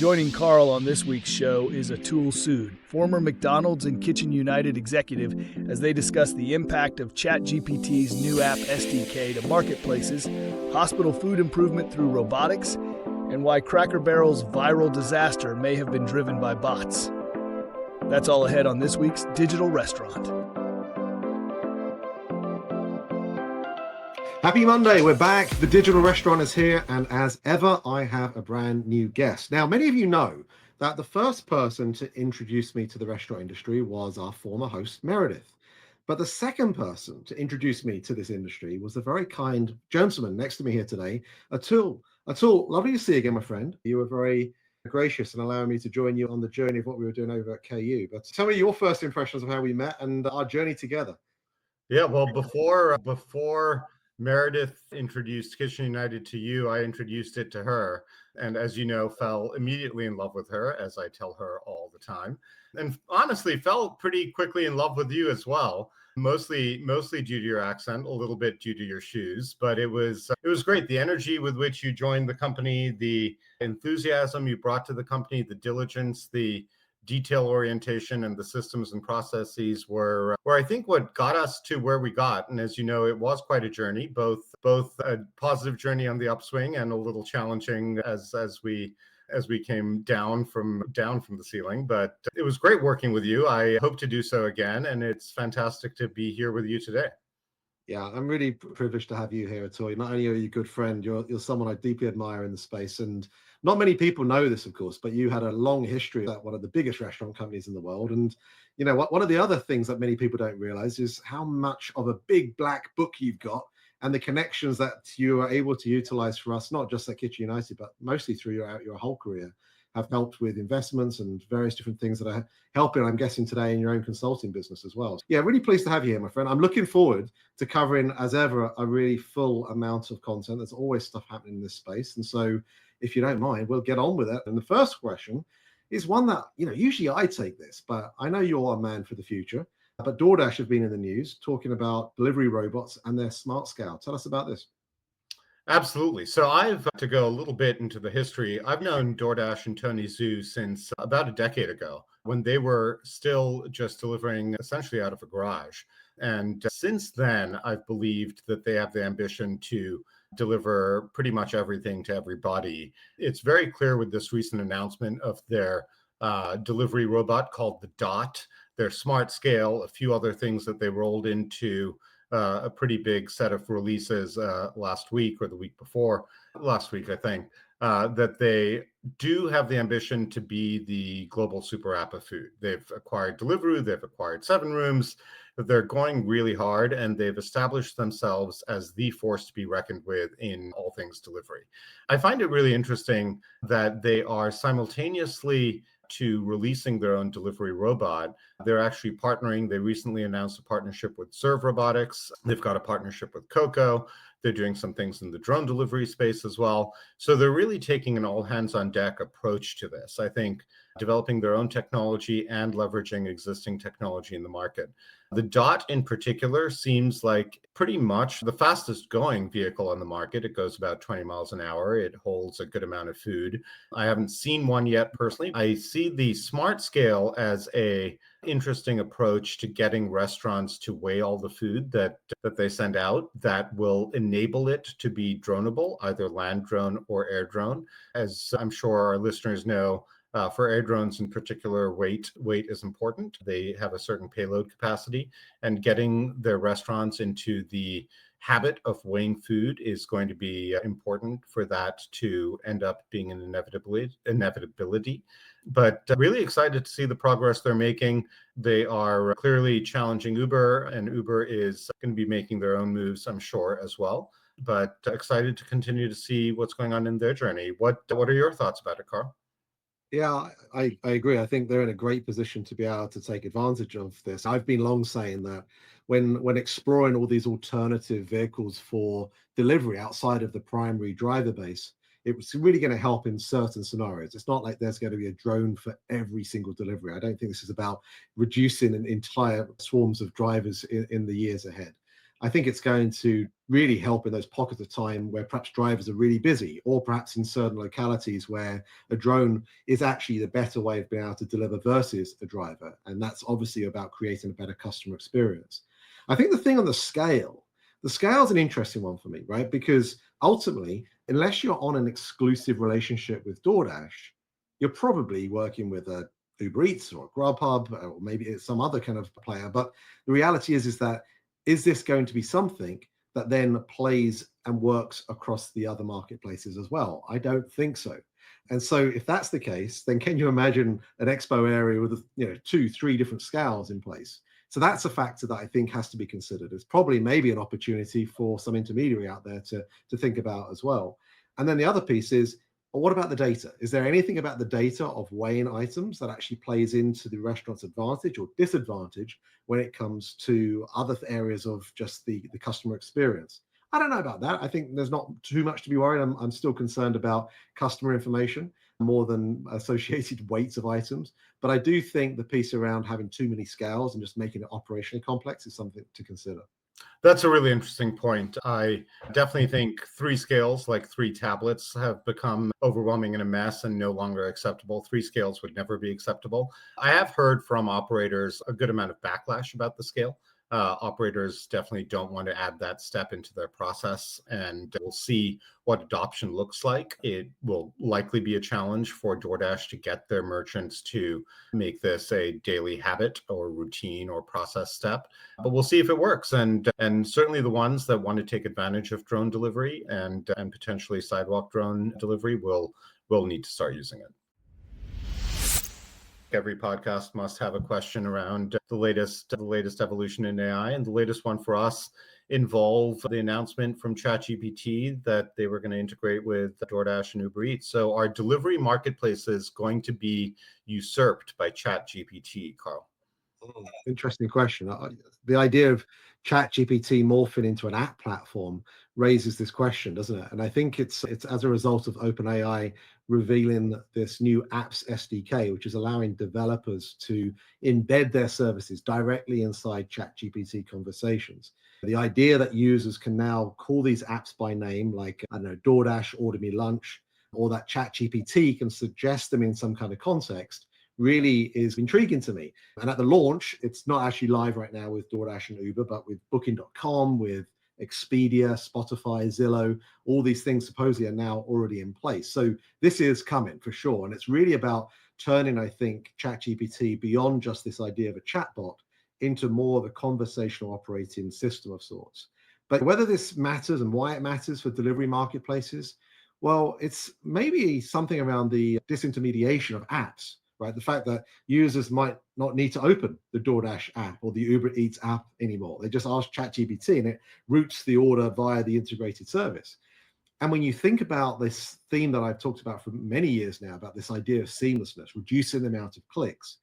Joining Carl on this week's show is Atul Sood, former McDonald's and Kitchen United executive, as they discuss the impact of ChatGPT's new app SDK to marketplaces, hospital food improvement through robotics, and why Cracker Barrel's viral disaster may have been driven by bots. That's all ahead on this week's Digital Restaurant. Happy Monday, we're back. The Digital Restaurant is here, and as ever, I have a brand new guest. Now, many of you know that the first person to introduce me to the restaurant industry was our former host, Meredith. But the second person to introduce me to this industry was the very kind gentleman next to me here today, Atul. Atul, lovely to see you again, my friend. You were very gracious in allowing me to join you on the journey of what we were doing over at KU. But tell me your first impressions of how we met and our journey together. Yeah, well, before Meredith introduced Kitchen United to you, I introduced it to her. And as you know, fell immediately in love with her, as I tell her all the time. And honestly, fell pretty quickly in love with you as well. Mostly due to your accent, a little bit due to your shoes. But it was great. The energy with which you joined the company, the enthusiasm you brought to the company, the diligence, the detail orientation, and the systems and processes were I think what got us to where we got. And as you know, it was quite a journey, both a positive journey on the upswing and a little challenging as we came down from the ceiling. But it was great working with you. I hope to do so again, and it's fantastic to be here with you today. Yeah, I'm really privileged to have you here, Atul. Not only are you a good friend, you're someone I deeply admire in the space. And not many people know this, of course, but you had a long history at one of the biggest restaurant companies in the world. And you know, one of the other things that many people don't realize is how much of a big black book you've got and the connections that you are able to utilize for us, not just at Kitchen United, but mostly through your whole career, have helped with investments and various different things that are helping, I'm guessing, today in your own consulting business as well. Yeah, really pleased to have you here, my friend. I'm looking forward to covering, as ever, a really full amount of content. There's always stuff happening in this space. And so if you don't mind, we'll get on with it. And the first question is one that, usually I take this, but I know you're a man for the future. But DoorDash have been in the news talking about delivery robots and their smart scale. Tell us about this. Absolutely. So I've to go a little bit into the history. I've known DoorDash and Tony Zhu since about a decade ago, when they were still just delivering essentially out of a garage. And since then, I've believed that they have the ambition to deliver pretty much everything to everybody. It's very clear with this recent announcement of their delivery robot called the Dot, their smart scale, a few other things that they rolled into a pretty big set of releases last week or the week before last week, I think, that they do have the ambition to be the global super app of food. They've acquired Deliveroo, they've acquired 7 Rooms, they're going really hard, and they've established themselves as the force to be reckoned with in all things delivery. I find it really interesting that they are simultaneously to releasing their own delivery robot. They're actually partnering. They recently announced a partnership with Serve Robotics. They've got a partnership with Coco. They're doing some things in the drone delivery space as well. So they're really taking an all hands on deck approach to this. I think developing their own technology and leveraging existing technology in the market. The Dot in particular seems like pretty much the fastest going vehicle on the market. It goes about 20 miles an hour. It holds a good amount of food. I haven't seen one yet personally. I see the smart scale as a interesting approach to getting restaurants to weigh all the food that they send out that will enable it to be droneable, either land drone or air drone. As I'm sure our listeners know, for air drones in particular, weight is important. They have a certain payload capacity, and getting their restaurants into the habit of weighing food is going to be important for that to end up being an inevitability. But really excited to see the progress they're making. They are clearly challenging Uber, and Uber is going to be making their own moves, I'm sure, as well. But excited to continue to see what's going on in their journey. What are your thoughts about it, Carl? Yeah, I agree. I think they're in a great position to be able to take advantage of this. I've been long saying that when exploring all these alternative vehicles for delivery outside of the primary driver base, it was really going to help in certain scenarios. It's not like there's going to be a drone for every single delivery. I don't think this is about reducing an entire swarms of drivers in the years ahead. I think it's going to really help in those pockets of time where perhaps drivers are really busy, or perhaps in certain localities where a drone is actually the better way of being able to deliver versus a driver. And that's obviously about creating a better customer experience. I think the thing on the scale is an interesting one for me, right? Because ultimately, unless you're on an exclusive relationship with DoorDash, you're probably working with a Uber Eats or a Grubhub, or maybe it's some other kind of player. But the reality is that is this going to be something that then plays and works across the other marketplaces as well? I don't think so. And so if that's the case, then can you imagine an expo area with 2-3 different scales in place? So that's a factor that I think has to be considered. It's probably maybe an opportunity for some intermediary out there to think about as well. And then the other piece is, well, what about the data? Is there anything about the data of weighing items that actually plays into the restaurant's advantage or disadvantage when it comes to other areas of just the customer experience? I don't know about that. I think there's not too much to be worried. I'm still concerned about customer information more than associated weights of items. But I do think the piece around having too many scales and just making it operationally complex is something to consider. That's a really interesting point. I definitely think 3 scales, like 3 tablets, have become overwhelming and a mess and no longer acceptable. 3 scales would never be acceptable. I have heard from operators a good amount of backlash about the scale. Operators definitely don't want to add that step into their process, and we'll see what adoption looks like. It will likely be a challenge for DoorDash to get their merchants to make this a daily habit or routine or process step, but we'll see if it works. And certainly the ones that want to take advantage of drone delivery and potentially sidewalk drone delivery will need to start using it. Every podcast must have a question around the latest evolution in AI, and the latest one for us involved the announcement from ChatGPT that they were going to integrate with DoorDash and Uber Eats. So are delivery marketplaces going to be usurped by ChatGPT, Carl? Interesting question. The idea of ChatGPT morphing into an app platform raises this question, doesn't it? And I think it's as a result of OpenAI revealing this new apps SDK, which is allowing developers to embed their services directly inside ChatGPT conversations. The idea that users can now call these apps by name, like, I don't know, DoorDash, order me lunch, or that ChatGPT can suggest them in some kind of context, really is intriguing to me. And at the launch, it's not actually live right now with DoorDash and Uber, but with Booking.com, with Expedia, Spotify, Zillow, all these things supposedly are now already in place. So this is coming for sure. And it's really about turning, I think, ChatGPT beyond just this idea of a chatbot into more of a conversational operating system of sorts. But whether this matters and why it matters for delivery marketplaces, well, it's maybe something around the disintermediation of apps. Right, the fact that users might not need to open the DoorDash app or the Uber Eats app anymore. They just ask ChatGPT and it routes the order via the integrated service. And when you think about this theme that I've talked about for many years now, about this idea of seamlessness, reducing the amount of clicks,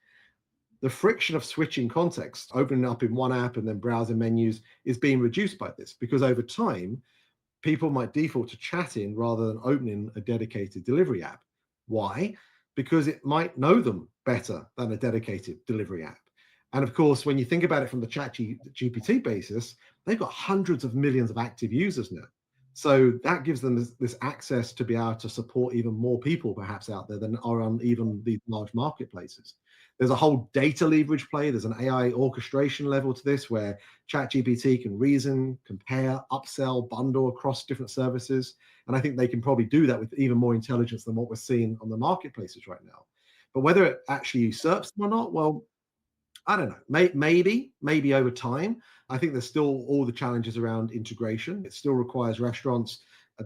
the friction of switching context, opening up in one app and then browsing menus is being reduced by this, because over time, people might default to chatting rather than opening a dedicated delivery app. Why? Because it might know them better than a dedicated delivery app. And of course, when you think about it from the ChatGPT basis, they've got hundreds of millions of active users now. So that gives them this access to be able to support even more people perhaps out there than are on even these large marketplaces. There's a whole data leverage play. There's an AI orchestration level to this where ChatGPT can reason, compare, upsell, bundle across different services. And I think they can probably do that with even more intelligence than what we're seeing on the marketplaces right now. But whether it actually usurps them or not, well, I don't know. Maybe over time. I think there's still all the challenges around integration. It still requires restaurants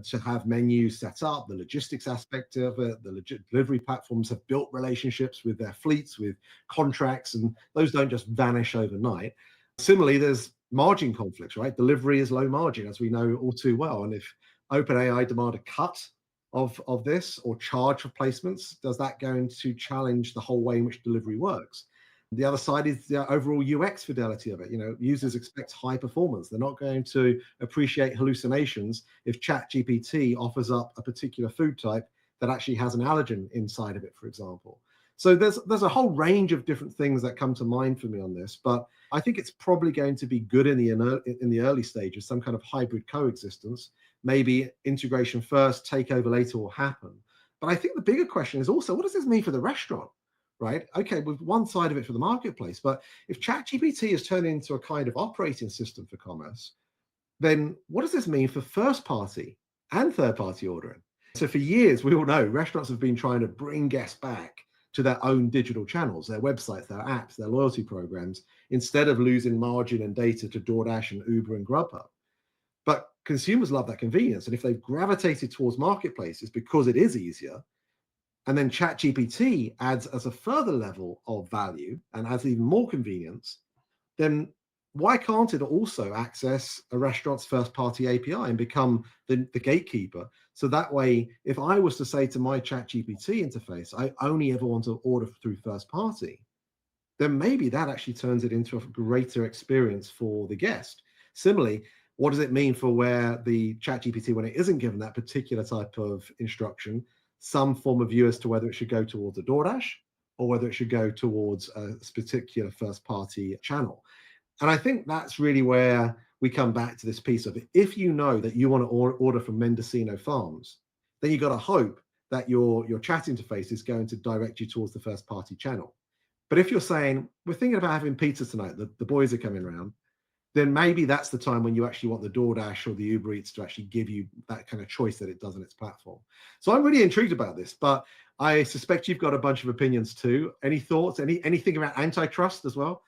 to have menus set up, the logistics aspect of it. The delivery platforms have built relationships with their fleets, with contracts, and those don't just vanish overnight. Similarly, there's margin conflicts, right? Delivery is low margin, as we know all too well. And if OpenAI demand a cut of this or charge for placements, does that going to challenge the whole way in which delivery works? The other side is the overall UX fidelity of it. Users expect high performance. They're not going to appreciate hallucinations if ChatGPT offers up a particular food type that actually has an allergen inside of it, for example. So there's a whole range of different things that come to mind for me on this, but I think it's probably going to be good in the early stages, some kind of hybrid coexistence. Maybe integration first, takeover later will happen. But I think the bigger question is also, what does this mean for the restaurant? Right? Okay, with one side of it for the marketplace, but if ChatGPT is turning into a kind of operating system for commerce, then what does this mean for first party and third party ordering? So for years, we all know restaurants have been trying to bring guests back to their own digital channels, their websites, their apps, their loyalty programs, instead of losing margin and data to DoorDash and Uber and Grubhub. But consumers love that convenience. And if they've gravitated towards marketplaces because it is easier, and then ChatGPT adds as a further level of value and adds even more convenience, then why can't it also access a restaurant's first party API and become the gatekeeper? So that way, if I was to say to my ChatGPT interface, I only ever want to order through first party, then maybe that actually turns it into a greater experience for the guest. Similarly, what does it mean for where the ChatGPT, when it isn't given that particular type of instruction, some form of view as to whether it should go towards a DoorDash or whether it should go towards a particular first party channel? And I think that's really where we come back to this piece of it. If you know that you want to order from Mendocino Farms, then you've got to hope that your chat interface is going to direct you towards the first party channel. But if you're saying, we're thinking about having pizza tonight, the boys are coming around, then maybe that's the time when you actually want the DoorDash or the Uber Eats to actually give you that kind of choice that it does on its platform. So I'm really intrigued about this, but I suspect you've got a bunch of opinions too. Any thoughts? Anything about antitrust as well?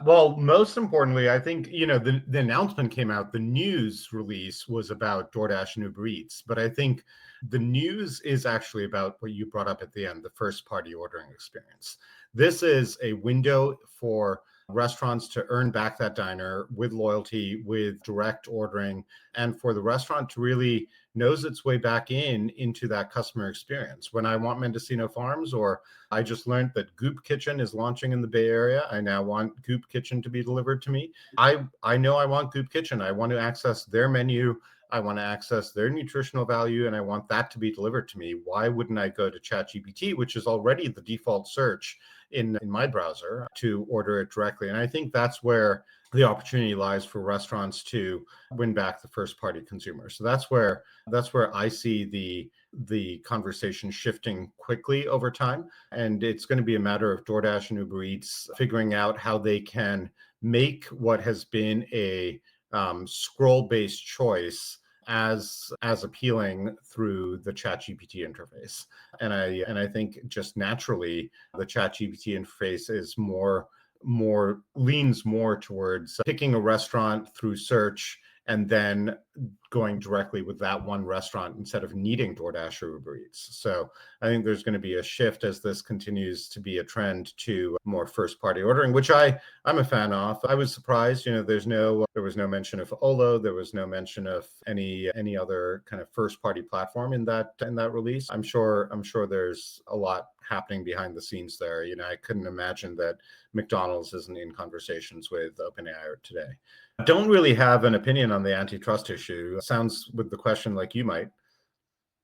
Well, most importantly, I think, the announcement came out, the news release was about DoorDash and Uber Eats, but I think the news is actually about what you brought up at the end, the first party ordering experience. This is a window for restaurants to earn back that diner with loyalty, with direct ordering, and for the restaurant to really nose its way back into that customer experience. When I want Mendocino Farms, or I just learned that Goop Kitchen is launching in the Bay Area, I now want Goop Kitchen to be delivered to me. I know I want Goop Kitchen. I want to access their menu. I want to access their nutritional value, and I want that to be delivered to me. Why wouldn't I go to ChatGPT, which is already the default search in my browser, to order it directly? And I think that's where the opportunity lies for restaurants to win back the first party consumer. So that's where I see the conversation shifting quickly over time. And it's going to be a matter of DoorDash and Uber Eats figuring out how they can make what has been a scroll-based choice as appealing through the ChatGPT interface. And I think just naturally the ChatGPT interface is leans more towards picking a restaurant through search and then going directly with that one restaurant instead of needing DoorDash or Uber Eats. So I think there's going to be a shift as this continues to be a trend to more first-party ordering, which I'm a fan of. I was surprised, there was no mention of Olo, there was no mention of any other kind of first-party platform in that release. I'm sure there's a lot happening behind the scenes there. I couldn't imagine that McDonald's isn't in conversations with OpenAI today. I don't really have an opinion on the antitrust issue. It sounds with the question like you might.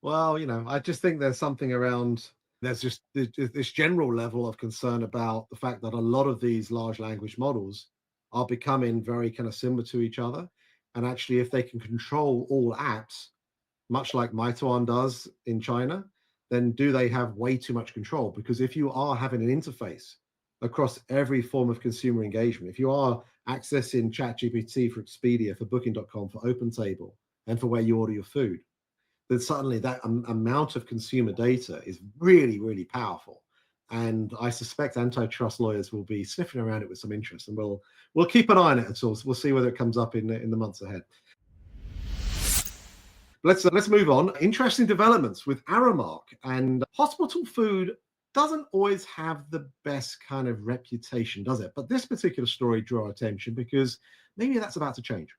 Well, I just think there's something around, there's just this general level of concern about the fact that a lot of these large language models are becoming very kind of similar to each other. And actually, if they can control all apps, much like Meituan does in China, then do they have way too much control? Because if you are having an interface across every form of consumer engagement, if you are accessing ChatGPT for Expedia, for Booking.com, for OpenTable, and for where you order your food, then suddenly that amount of consumer data is really, really powerful. And I suspect antitrust lawyers will be sniffing around it with some interest, and we'll keep an eye on it. And so we'll see whether it comes up in the months ahead. Let's move on. Interesting developments with Aramark, and hospital food doesn't always have the best kind of reputation, does it? But this particular story drew our attention because maybe that's about to change.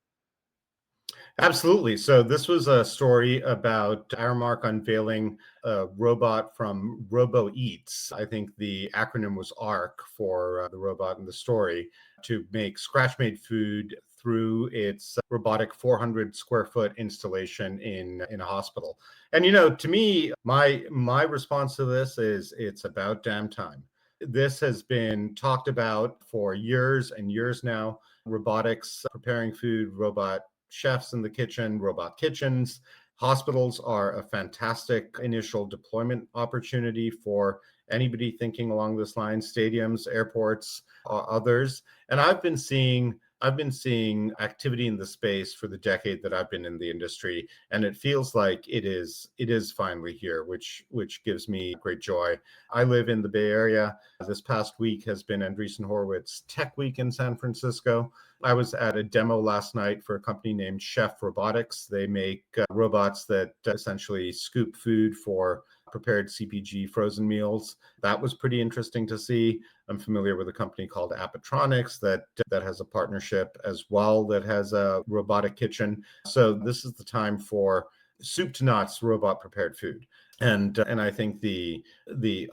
Absolutely. So this was a story about Aramark unveiling a robot from Robo Eats. I think the acronym was ARC for the robot in the story, to make scratch-made food through its robotic 400 square foot installation in a hospital. And to me, my response to this is it's about damn time. This has been talked about for years and years now. Robotics preparing food, robot chefs in the kitchen, robot kitchens. Hospitals are a fantastic initial deployment opportunity for anybody thinking along this line, stadiums, airports, others. And I've been seeing activity in the space for the decade that I've been in the industry, and it feels like it is finally here, which gives me great joy. I live in the Bay Area. This past week has been Andreessen Horowitz Tech Week in San Francisco. I was at a demo last night for a company named Chef Robotics. They make robots that essentially scoop food for prepared CPG frozen meals. That was pretty interesting to see. I'm familiar with a company called Apatronics that has a partnership as well that has a robotic kitchen. So this is the time for soup to nuts robot prepared food. And I think the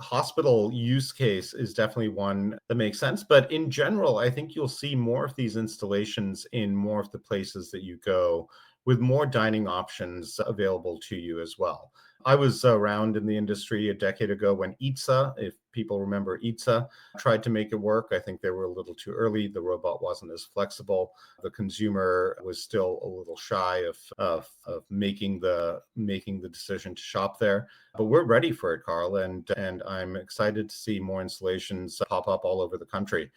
hospital use case is definitely one that makes sense. But in general, I think you'll see more of these installations in more of the places that you go, with more dining options available to you as well. I was around in the industry a decade ago when Eatsa, if people remember Eatsa, tried to make it work. I think they were a little too early. The robot wasn't as flexible. The consumer was still a little shy of making the decision to shop there. But we're ready for it, Carl, and I'm excited to see more installations pop up all over the country.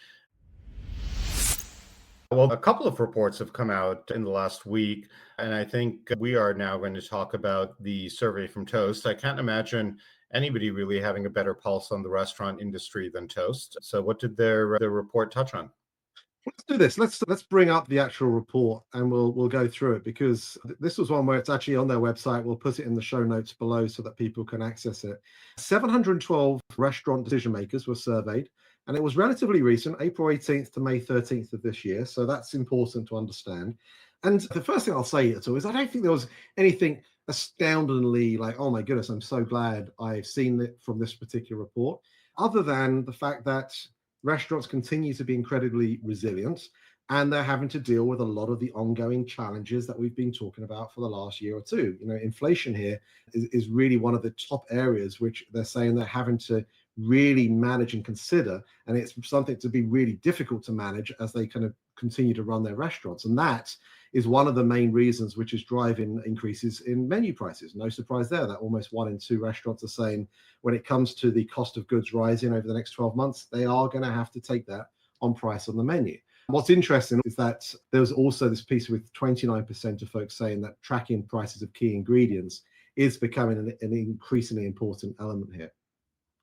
Well, a couple of reports have come out in the last week, and I think we are now going to talk about the survey from Toast. I can't imagine anybody really having a better pulse on the restaurant industry than Toast. So what did their report touch on? Let's do this. Let's bring up the actual report and we'll go through it, because this was one where it's actually on their website. We'll put it in the show notes below so that people can access it. 712 restaurant decision makers were surveyed, and it was relatively recent, April 18th to May 13th of this year. So that's important to understand. And the first thing I'll say at all is I don't think there was anything astoundingly like, oh my goodness, I'm so glad I've seen it from this particular report, other than the fact that restaurants continue to be incredibly resilient, and they're having to deal with a lot of the ongoing challenges that we've been talking about for the last year or two. Inflation here is really one of the top areas which they're saying they're having to really manage and consider, and it's something to be really difficult to manage as they kind of continue to run their restaurants. And that is one of the main reasons which is driving increases in menu prices. No surprise there that almost 1 in 2 restaurants are saying when it comes to the cost of goods rising over the next 12 months, they are going to have to take that on price on the menu. What's interesting is that there's also this piece with 29% of folks saying that tracking prices of key ingredients is becoming an increasingly important element here.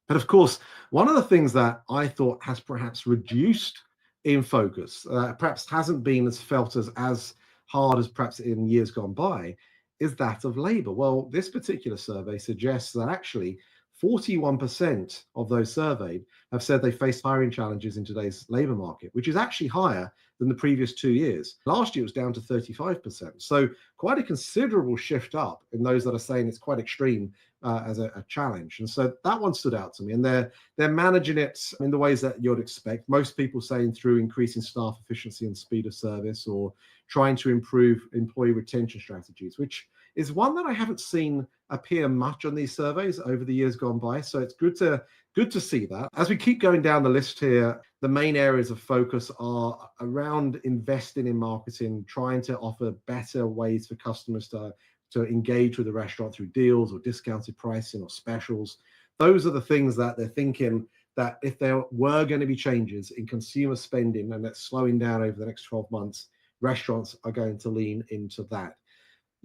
But of course, one of the things that I thought has perhaps reduced in focus, perhaps hasn't been as felt as hard as perhaps in years gone by, is that of labor. Well, this particular survey suggests that actually 41% of those surveyed have said they face hiring challenges in today's labor market, which is actually higher than the previous 2 years. Last year it was down to 35%. So quite a considerable shift up in those that are saying it's quite extreme as a challenge. And so that one stood out to me. And they're managing it in the ways that you'd expect. Most people saying through increasing staff efficiency and speed of service, or trying to improve employee retention strategies, which is one that I haven't seen appear much on these surveys over the years gone by. So it's good to see that. As we keep going down the list here, the main areas of focus are around investing in marketing, trying to offer better ways for customers to engage with the restaurant through deals or discounted pricing or specials. Those are the things that they're thinking that if there were going to be changes in consumer spending and that's slowing down over the next 12 months, restaurants are going to lean into that.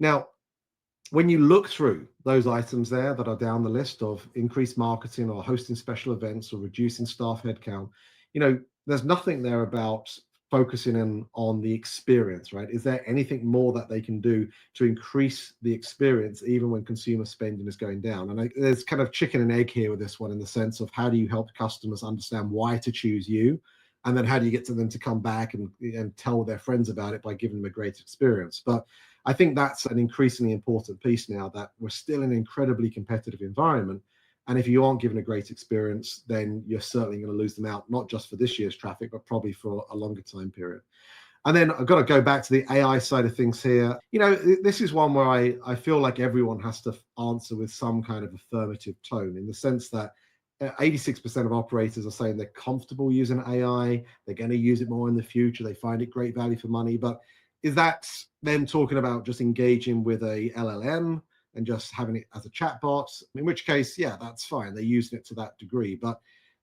Now, when you look through those items there that are down the list of increased marketing or hosting special events or reducing staff headcount, there's nothing there about focusing in on the experience, right? Is there anything more that they can do to increase the experience even when consumer spending is going down? And there's kind of chicken and egg here with this one, in the sense of how do you help customers understand why to choose you? And then how do you get to them to come back and tell their friends about it by giving them a great experience? But I think that's an increasingly important piece now, that we're still in an incredibly competitive environment. And if you aren't given a great experience, then you're certainly going to lose them out, not just for this year's traffic, but probably for a longer time period. And then I've got to go back to the AI side of things here. This is one where I feel like everyone has to answer with some kind of affirmative tone, in the sense that 86% of operators are saying they're comfortable using AI. They're going to use it more in the future. They find it great value for money. But is that them talking about just engaging with a LLM and just having it as a chatbot? In which case, yeah, that's fine. They're using it to that degree. But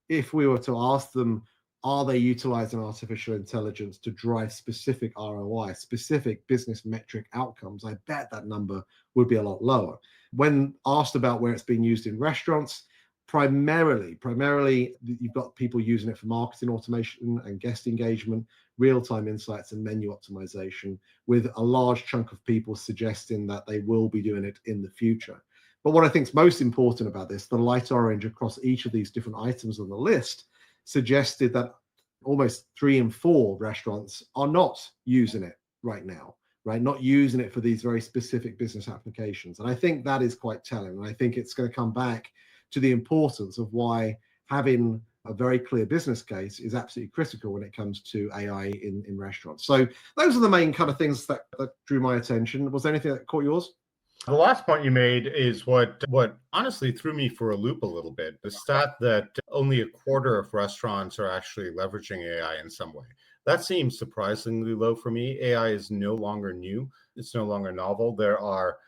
if we were to ask them, are they utilizing artificial intelligence to drive specific ROI, specific business metric outcomes? I bet that number would be a lot lower. When asked about where it's being used in restaurants, primarily, you've got people using it for marketing automation and guest engagement, real-time insights and menu optimization, with a large chunk of people suggesting that they will be doing it in the future. But what I think is most important about this, the light orange across each of these different items on the list, suggested that almost 3 in 4 restaurants are not using it right now, right? Not using it for these very specific business applications. And I think that is quite telling. And I think it's going to come back to the importance of why having a very clear business case is absolutely critical when it comes to AI in restaurants. So those are the main kind of things that drew my attention. Was there anything that caught yours? The last point you made is what honestly threw me for a loop a little bit. The stat that only a quarter of restaurants are actually leveraging AI in some way. That seems surprisingly low for me. AI is no longer new. It's no longer novel.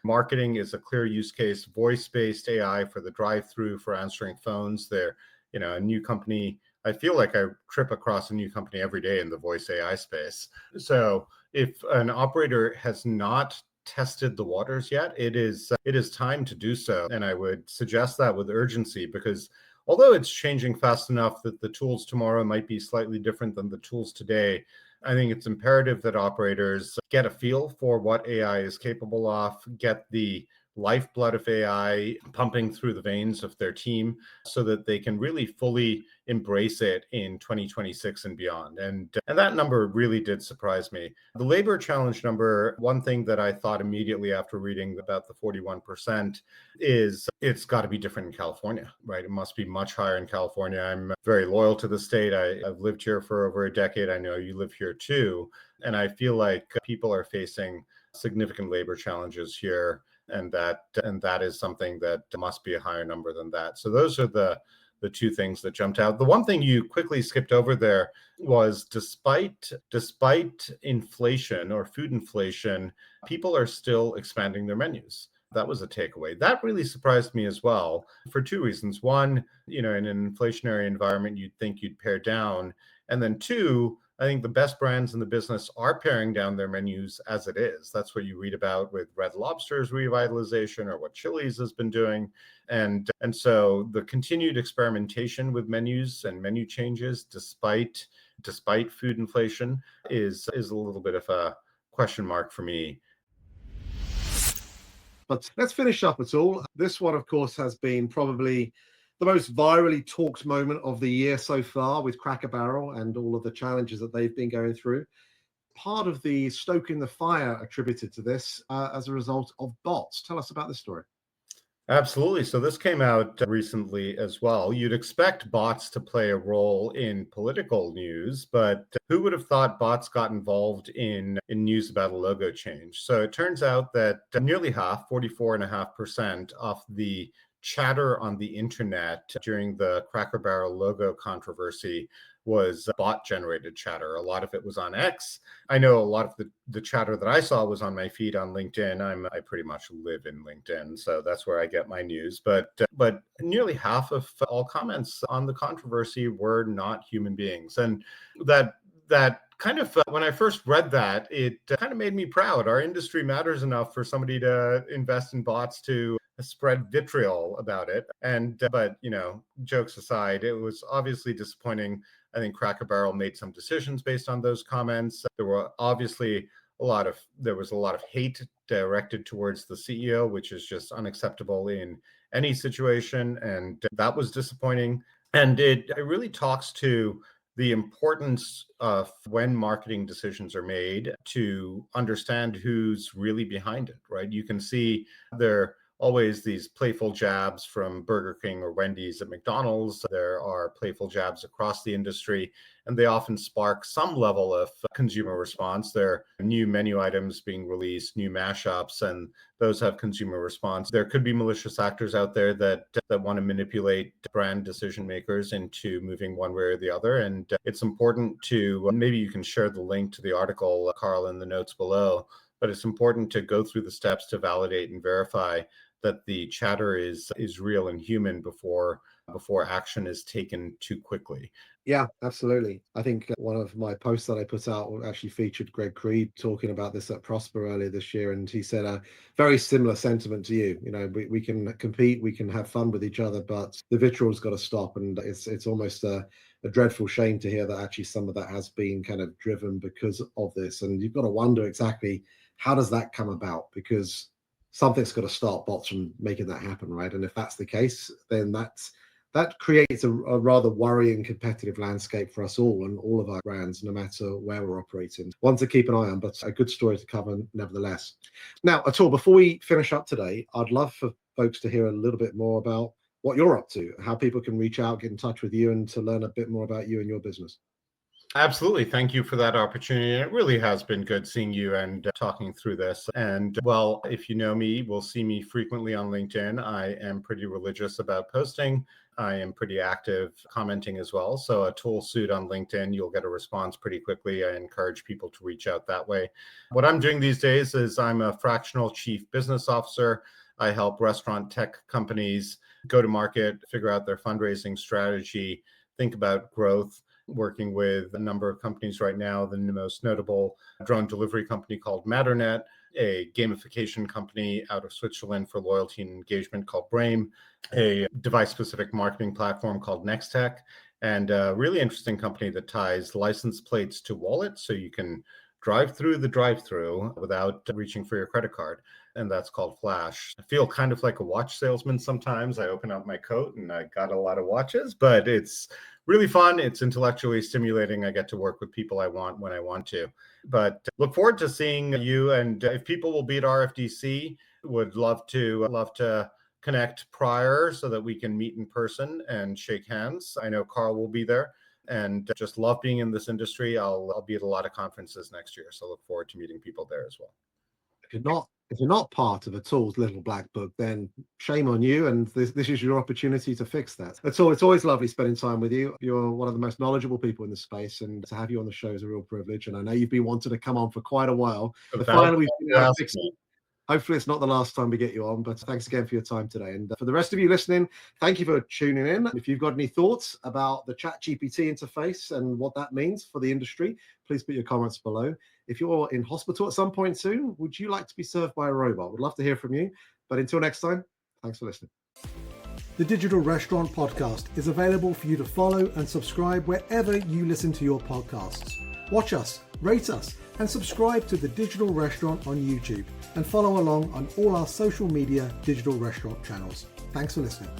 Marketing is a clear use case, voice-based AI for the drive-through, for answering phones. They're, a new company. I feel like I trip across a new company every day in the voice AI space. So if an operator has not tested the waters yet, it is time to do so. And I would suggest that with urgency, because although it's changing fast enough that the tools tomorrow might be slightly different than the tools today, I think it's imperative that operators get a feel for what AI is capable of, get the lifeblood of AI pumping through the veins of their team, so that they can really fully embrace it in 2026 and beyond. And that number really did surprise me. The labor challenge number, one thing that I thought immediately after reading about the 41% is it's got to be different in California, right? It must be much higher in California. I'm very loyal to the state. I've lived here for over a decade. I know you live here too. And I feel like people are facing significant labor challenges here. And that is something that must be a higher number than that. So those are the two things that jumped out. The one thing you quickly skipped over there was despite inflation or food inflation, people are still expanding their menus. That was a takeaway. That really surprised me as well, for 2 reasons. One, in an inflationary environment, you'd think you'd pare down. And then 2, I think the best brands in the business are paring down their menus as it is. That's what you read about with Red Lobster's revitalization, or what Chili's has been doing. And so the continued experimentation with menus and menu changes, despite food inflation, is a little bit of a question mark for me. But let's finish up, Atul. This one, of course, has been probably the most virally talked moment of the year so far, with Cracker Barrel and all of the challenges that they've been going through. Part of the stoking the fire attributed to this as a result of bots. Tell us about this story. Absolutely. So this came out recently as well. You'd expect bots to play a role in political news, but who would have thought bots got involved in news about a logo change? So it turns out that nearly half, 44.5% of the chatter on the internet during the Cracker Barrel logo controversy was bot-generated chatter. A lot of it was on X. I know a lot of the chatter that I saw was on my feed on LinkedIn. I pretty much live in LinkedIn, so that's where I get my news. But nearly half of all comments on the controversy were not human beings, and that kind of when I first read that, it kind of made me proud. Our industry matters enough for somebody to invest in bots to spread vitriol about it. But jokes aside, it was obviously disappointing. I think Cracker Barrel made some decisions based on those comments. There was a lot of hate directed towards the CEO, which is just unacceptable in any situation, and that was disappointing. And it really talks to the importance of when marketing decisions are made to understand who's really behind it, right? You can see there always these playful jabs from Burger King or Wendy's at McDonald's. There are playful jabs across the industry, and they often spark some level of consumer response. There are new menu items being released, new mashups, and those have consumer response. There could be malicious actors out there that want to manipulate brand decision makers into moving one way or the other. And it's important to, maybe you can share the link to the article, Carl, in the notes below, but it's important to go through the steps to validate and verify that the chatter is real and human before action is taken too quickly. Yeah, absolutely. I think one of my posts that I put out actually featured Greg Creed talking about this at Prosper earlier this year, and he said a very similar sentiment to you. You know, we can compete, we can have fun with each other, but the vitriol's got to stop. And it's almost a dreadful shame to hear that actually some of that has been kind of driven because of this. And you've got to wonder exactly how does that come about, because something's got to stop bots from making that happen, right? And if that's the case, then that creates a rather worrying competitive landscape for us all and all of our brands, no matter where we're operating. One to keep an eye on, but a good story to cover nevertheless. Now, Atul, before we finish up today, I'd love for folks to hear a little bit more about what you're up to, how people can reach out, get in touch with you, and to learn a bit more about you and your business. Absolutely. Thank you for that opportunity. It really has been good seeing you and talking through this. And well, if you know me, will see me frequently on LinkedIn. I am pretty religious about posting. I am pretty active commenting as well. So Atul Sood on LinkedIn, you'll get a response pretty quickly. I encourage people to reach out that way. What I'm doing these days is I'm a fractional chief business officer. I help restaurant tech companies go to market, figure out their fundraising strategy, think about growth, working with a number of companies right now, the most notable drone delivery company called Matternet, a gamification company out of Switzerland for loyalty and engagement called Brame, a device-specific marketing platform called Nextech, and a really interesting company that ties license plates to wallets so you can drive through the drive-through without reaching for your credit card. And that's called Flash. I feel kind of like a watch salesman sometimes. I open up my coat and I got a lot of watches, but it's really fun. It's intellectually stimulating. I get to work with people I want when I want to. But look forward to seeing you. And if people will be at RFDC, would love to connect prior so that we can meet in person and shake hands. I know Carl will be there. And just love being in this industry. I'll be at a lot of conferences next year, so look forward to meeting people there as well. If you're not part of Atul's little black book, then shame on you, and this is your opportunity to fix that. Atul, it's always lovely spending time with you. You're one of the most knowledgeable people in the space, and to have you on the show is a real privilege. And I know you've been wanting to come on for quite a while. Finally, we've been able to fix it. Hopefully it's not the last time we get you on, but thanks again for your time today. And for the rest of you listening, thank you for tuning in. If you've got any thoughts about the ChatGPT interface and what that means for the industry, please put your comments below. If you're in hospital at some point soon, would you like to be served by a robot? We'd love to hear from you. But until next time, thanks for listening. The Digital Restaurant Podcast is available for you to follow and subscribe wherever you listen to your podcasts. Watch us, rate us, and subscribe to The Digital Restaurant on YouTube, and follow along on all our social media digital restaurant channels. Thanks for listening.